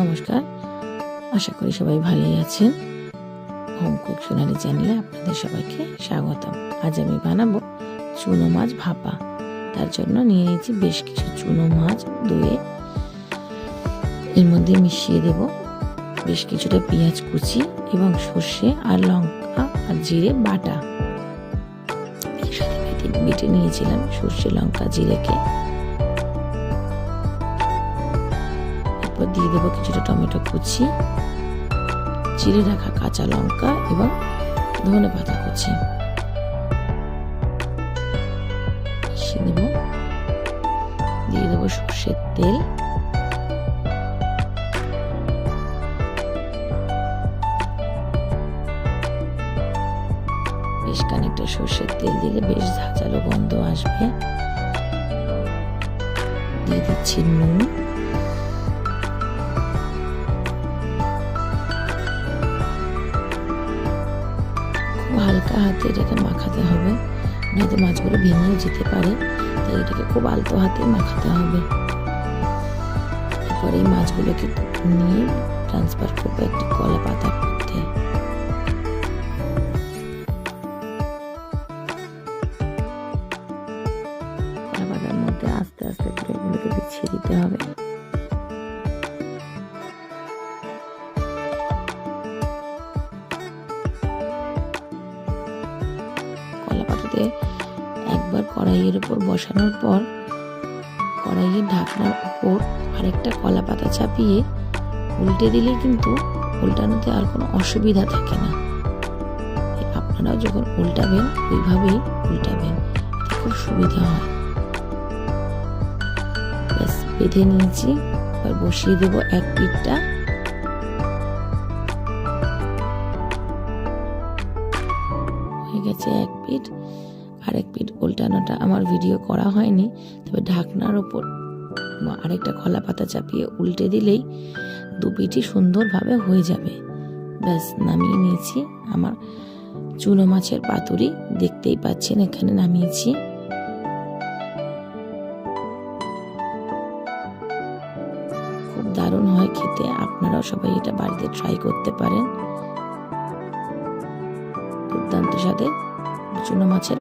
নমস্কার, আশা করি সবাই ভালোই আছেন। হোম কুক সোনালি চ্যানেলে আপনাদের সবাইকে স্বাগতম। আজ আমি বানাবো চুনো মাছ ভাপা। তার জন্য নিয়ে নিয়েছি বেশ কিছু চুনো মাছ ধুয়ে, এর মধ্যে মিশিয়ে দেব বেশ কিছুটা পেঁয়াজ কুচি এবং সর্ষে আর লঙ্কা আর জিরে বাটা। একসাথে বেটে নিয়েছিলাম সর্ষে লঙ্কা জিরেকে। এরপর দিয়ে দেবো কিছুটা টমেটো কুচি, চিড়ে রাখা কাঁচা লঙ্কা এবং ধনে পাতা কুচি। মিশিয়ে দেব, দিয়ে দেবো সর্ষের তেল, বেশ খানিকটা সর্ষের তেল দিলে বেশ ঝাঁঝালো গন্ধ আসবে। দিয়ে দিচ্ছি নুন, হালকা হাতে এটাকে মাখাতে হবে, নয়তো মাছগুলো ভেঙেও যেতে পারে, তাই এটাকে খুব আলতো হাতে মাখাতে হবে। এরপর এই মাছগুলোকে নিয়ে ট্রান্সফার করবো একটি কলা পাতার মধ্যে। কলা পাতার মধ্যে আস্তে আস্তে করে এগুলোকে বিছিয়ে দিতে হবে। একবার কড়াইয়ের উপর বসানোর পর কড়াইয়ের ঢাকনার উপর আরেকটা কলা পাতা চাপিয়ে উল্টে দিলে কিন্তু উল্টানোতে আর কোনো অসুবিধা থাকে না। আপনারাও যখন উল্টাবেন ওইভাবেই উল্টাবেন, খুব সুবিধা হয়। ব্যাস বেঁধে নিয়েছি, এবার বসিয়ে দেবো এক পিঠটা। হয়ে গেছে এক পিঠ, আরেক পিঠ উল্টানোটা আমার ভিডিও করা হয়নি, তবে ঢাকনার ওপর আরেকটা কলা পাতা চাপিয়ে উল্টে দিলেই দু পিঠই সুন্দরভাবে হয়ে যাবে। ব্যাস নামিয়ে নিয়েছি আমার চুনো মাছের পাতুরি, দেখতেই পাচ্ছেন এখানে নামিয়েছি। খুব দারুণ হয় খেতে, আপনারাও সবাই এটা বাড়িতে ট্রাই করতে পারেন। দুর্দান্ত স্বাদে চুনো মাছের